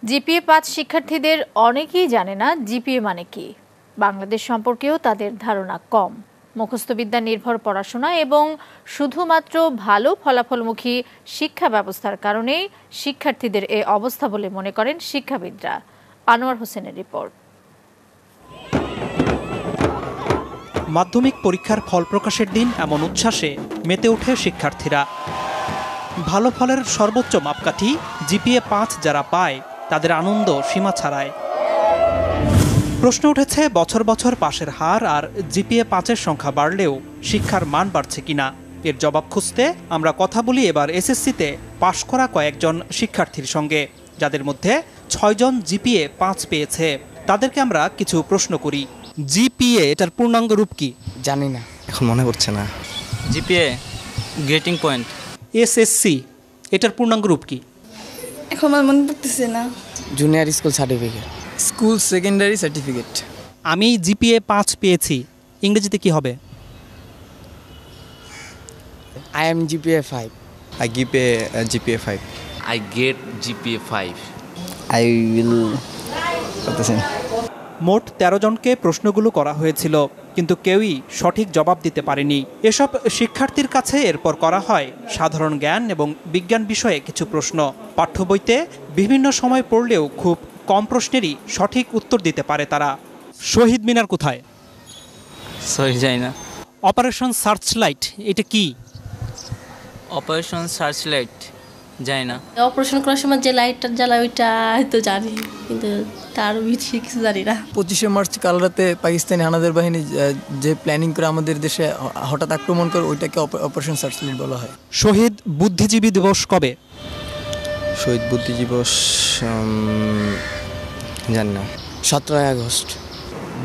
GPA five শিক্ষার্থীদের অনেকেই জানে না জিপিএ মানে কি। বাংলাদেশ সম্পর্কেও তাদের ধারণা কম। মুখস্থবিদ্যা নির্ভর পড়াশোনা এবং শুধুমাত্র ভালো ফলাফলমুখী শিক্ষা ব্যবস্থার কারণেই শিক্ষার্থীদের এ অবস্থা বলে মনে করেন শিক্ষাবিদরা। আনোয়ার হোসেনের রিপোর্ট। মাধ্যমিক পরীক্ষার ফল প্রকাশের দিন এমন উচ্ছ্বাসে মেতে ওঠে শিক্ষার্থীরা। ভালো ফলের সর্বোচ্চ মাপকাঠি জিপিএ-৫ যারা পায় তাদের আনন্দ সীমা ছাড়ায়। প্রশ্ন উঠেছে বছর বছর পাশের হার আর জিপিএ-৫-এর সংখ্যা বাড়লেও শিক্ষার মান বাড়ছে কিনা। এর জবাব খুঁজতে আমরা কথা বলি এবার এসএসসিতে পাশ করা কয়েকজন শিক্ষার্থীর সঙ্গে, যাদের মধ্যে ৬ জন জিপিএ-৫ পেয়েছে। তাদেরকে আমরা কিছু প্রশ্ন করি। জিপিএ এটার পূর্ণাঙ্গ রূপ কি? জানি না, এখন মনে পড়ছে না। GPA grating point. এসএসসি এটার পূর্ণাঙ্গ রূপ কি? এখন আমার মনে পড়তেছে না। Junior school certificate. School secondary certificate. আমি জিপিএ-৫ পেয়েছি, ইংরেজিতে কি হবে? I am GPA 5. I give a GPA 5. I get GPA 5. I will. মোট ১৩ জনকে প্রশ্নগুলো করা হয়েছিল, কিন্তু কেউই সঠিক জবাব দিতে পারেনি। এসব শিক্ষার্থীর কাছে এরপর করা হয় সাধারণ জ্ঞান এবং বিজ্ঞান বিষয়ে কিছু প্রশ্ন। পাঠ্য বইতে বিভিন্ন সময় পড়লেও খুব কম প্রশ্নেরই সঠিক উত্তর দিতে পারে তারা। শহীদ মিনার কোথায়? সরি, যাই না। অপারেশন সার্চলাইট এটা কি? অপারেশন সার্চলাইট যাই না। অপারেশন করার সময় যে লাইটটা জ্বালায় ওইটা হয়তো জানি, কিন্তু তার বেশি কিছু জানি না। 25শে মার্চ কাল রাতে পাকিস্তানি হানাদার বাহিনী যে প্ল্যানিং করে আমাদের দেশে হঠাৎ আক্রমণ করে, ওইটাকে অপারেশন সার্চলাইট বলা হয়। শহীদ বুদ্ধিজীবী দিবস কবে? শহীদ বুদ্ধিজীবী দিবস জানি না। 17 আগস্ট।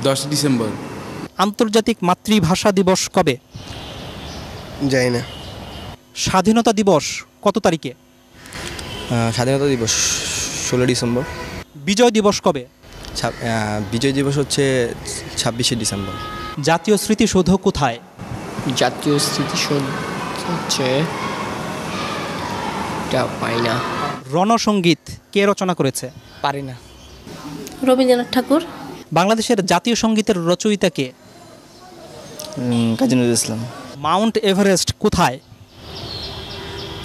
10 ডিসেম্বর। আন্তর্জাতিক মাতৃভাষা দিবস কবে? জানি না। স্বাধীনতা দিবস কত তারিখে? স্বাধীনতা দিবস 16 ডিসেম্বর। বিজয় দিবস কবে? বিজয় দিবস হচ্ছে 26শে ডিসেম্বর। জাতীয় স্মৃতিসৌধ কোথায়? জাতীয় স্মৃতিসৌধ হচ্ছে পাই না। রণসঙ্গীত কে রচনা করেছে? পারি না। রবীন্দ্রনাথ ঠাকুর। বাংলাদেশের জাতীয় সঙ্গীতের রচয়িতা কে? কাজী নজরুল ইসলাম। মাউন্ট এভারেস্ট কোথায়?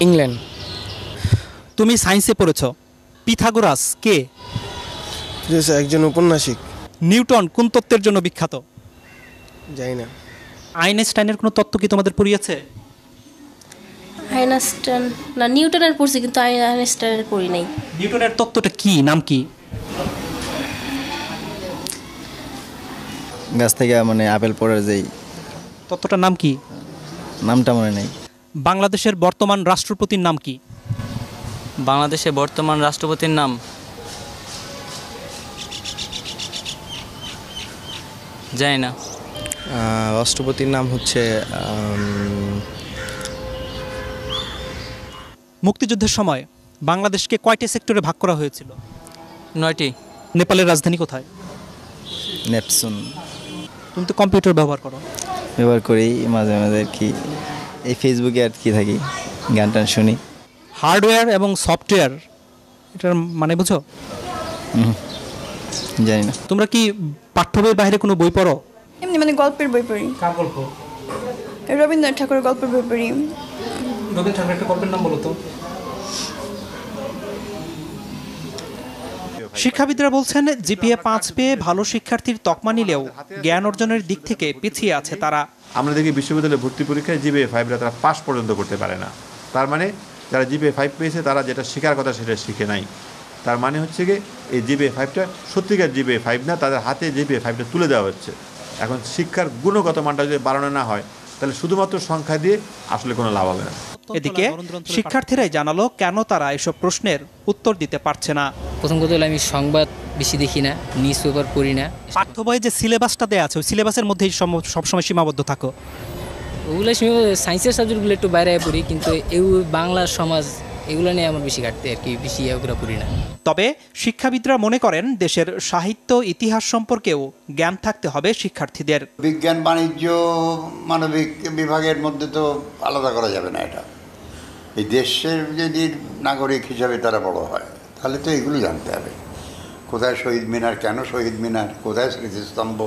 ইংল্যান্ড। তুমি সায়েন্সে পড়েছ। পিথাগোরাস কে? একজন ঔপন্যাসিক। নিউটন কোন তত্ত্বের জন্য বিখ্যাত? জানি না। আইনস্টাইনের কোনো তত্ত্ব কি তোমাদের পড়িয়েছে? আইনস্টাইন না, নিউটনের পড়ছি, কিন্তু আইনস্টাইনের পড়ি নাই। নিউটনের তত্ত্বটা কি, নাম কি? গাছ থেকে মানে আপেল পড়ার যেই তত্ত্বটার নাম কি? নামটা মনে নেই। বাংলাদেশের বর্তমান রাষ্ট্রপতির নাম কি? বাংলাদেশের বর্তমান রাষ্ট্রপতির নাম জানি না। রাষ্ট্রপতির নাম হচ্ছে মুক্তিযুদ্ধের সময় বাংলাদেশকে কয়টি সেক্টরে ভাগ করা হয়েছিল? 9টি। নেপালের রাজধানী কোথায়? নেপসুন। তুমি তো কম্পিউটার ব্যবহার করো। ব্যবহার করি মাঝে মাঝে, আর কি এই ফেসবুকে আর কি থাকি, গান টান শুনি। হার্ডওয়্যার এবং সফটওয়্যার এটার মানে বুঝো? জানি না। তোমরা কি পাঠ্য বইয়ের বাইরে কোনো বই পড়ো? এমনি মানে গল্পের বই পড়ি। কার গল্প? রবীন্দ্রনাথ ঠাকুরের গল্পের বই পড়ি। রবীন্দ্রনাথ ঠাকুরের একটা গল্পের নাম বলো তো। শিক্ষাবিদরা বলছেন জিপিএ-৫ পেয়ে ভালো শিক্ষার্থীর তকমা নিলেও জ্ঞান অর্জনের দিক থেকে পিছিয়ে আছে তারা। আমরা দেখি বিশ্ববিদ্যালয়ে ভর্তি পরীক্ষায় জিপিএ-5 তারা পাস পর্যন্ত করতে পারে না। তার মানে যারা জিপিএ-5 পেয়েছে তারা যেটা শেখার কথা সেটা শিখে নাই। তার মানে হচ্ছে কি এই জিপিএ-5টা সত্যিকার জিপিএ-5 না, তাদের হাতে জিপিএ-5টা তুলে দেওয়া হচ্ছে। এখন শিক্ষার গুণগত মানটা যদি বাড়ানো না হয়, তাহলে শুধুমাত্র সংখ্যা দিয়ে আসলে কোনো লাভ হবে না। এদিকে শিক্ষার্থীরাই জানালো কেন তারা এসব প্রশ্নের উত্তর দিতে পারছে না। প্রথম কথা হলো আমি সংবাদ বেশি দেখি না, নিউজ পেপার পড়ি না। পাঠ্য বইয়ে যে সিলেবাসটা দেওয়া আছে ওই সিলেবাসের মধ্যেই সবসময় সীমাবদ্ধ থাকো। ওগুলো সায়েন্সের সাবজেক্টগুলো একটু বাইরে পড়ি, কিন্তু বাংলা সমাজ এগুলো নিয়ে আমার বেশি ঘাটতে আর কি, বেশি এগুলো পড়ি না। তবে শিক্ষাবিদরা মনে করেন দেশের সাহিত্য ইতিহাস সম্পর্কেও জ্ঞান থাকতে হবে শিক্ষার্থীদের। বিজ্ঞান, বাণিজ্য, মানবিক বিভাগের মধ্যে তো আলাদা করা যাবে না। এটা এই দেশের যদি নাগরিক হিসাবে তারা বড় হয়, তাহলে তো এগুলো জানতে হবে। কোথায় শহীদ মিনার, কেন শহীদ মিনার, কোথায় স্মৃতিস্তম্ভ,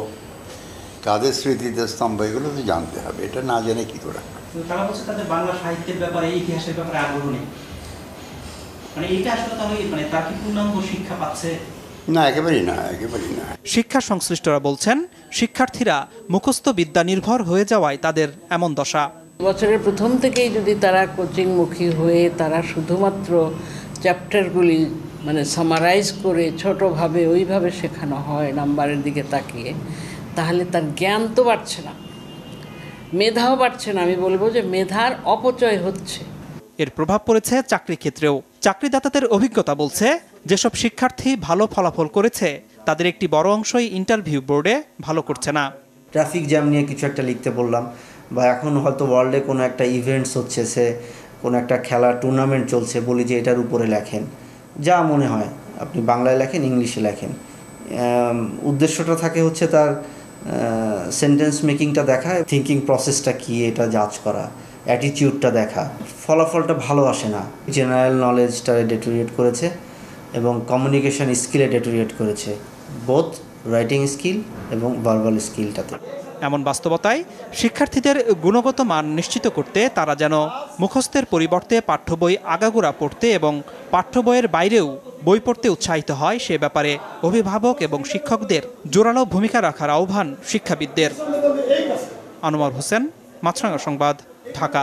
কাদের স্মৃতিতে স্তম্ভ, এগুলো তো জানতে হবে। এটা না জেনে কী করে? তারা বলছে তাদের বাংলা সাহিত্যের ব্যাপারে, ইতিহাসের ব্যাপারে আগ্রহ নেই। মানে এটা আসলে তাহলে মানে তার কি পূর্ণাঙ্গ শিক্ষা পাচ্ছে? না, একেবারেই না, একেবারেই না। শিক্ষা সংশ্লিষ্টরা বলছেন শিক্ষার্থীরা মুখস্থ বিদ্যা নির্ভর হয়ে যাওয়ায় তাদের এমন দশা। বছরের প্রথম থেকেই যদি তারা কোচিংমুখী হয়ে তারা শুধুমাত্র চ্যাপ্টারগুলি মানে সামারাইজ করে ছোটোভাবে ওইভাবে শেখানো হয় নাম্বারের দিকে তাকিয়ে, তাহলে তার জ্ঞান তো বাড়ছে না, মেধাও বাড়ছে না। আমি বলবো যে মেধার অপচয় হচ্ছে। এর প্রভাব পড়েছে চাকরি ক্ষেত্রেও। চাকরিদাতাদের অভিজ্ঞতা বলছে যেসব শিক্ষার্থী ভালো ফলাফল করেছে তাদের একটি বড় অংশই ইন্টারভিউ বোর্ডে ভালো করছে না। ট্রাফিক জ্যাম নিয়ে কিছু একটা লিখতে বললাম, বা এখন হয়তো ওয়ার্ল্ডে কোনো একটা ইভেন্টস হচ্ছে, সে কোনো একটা খেলার টুর্নামেন্ট চলছে, বলি যে এটার উপরে লেখেন, যা মনে হয় আপনি বাংলায় লেখেন, ইংলিশে লেখেন। উদ্দেশ্যটা থাকে হচ্ছে তার সেন্টেন্স মেকিংটা দেখা, থিঙ্কিং প্রসেসটা কী এটা জাজ করা, অ্যাটিটিউডটা দেখা। ফলাফলটা ভালো আসে না। জেনারেল নলেজটা ডেটোরিয়েট করেছে এবং কমিউনিকেশন স্কিলে ডেটোরিয়েট করেছে, বোথ রাইটিং স্কিল এবং ভার্বাল স্কিলটাতে। এমন বাস্তবতায় শিক্ষার্থীদের গুণগত মান নিশ্চিত করতে তারা যেন মুখস্থের পরিবর্তে পাঠ্য বই আগাগোড়া পড়তে এবং পাঠ্য বইয়ের বাইরেও বই পড়তে উৎসাহিত হয়, সে ব্যাপারে অভিভাবক এবং শিক্ষকদের জোরালো ভূমিকা রাখার আহ্বান শিক্ষাবিদদের। আনোয়ার হোসেন, মাছরাঙা সংবাদ, ঢাকা।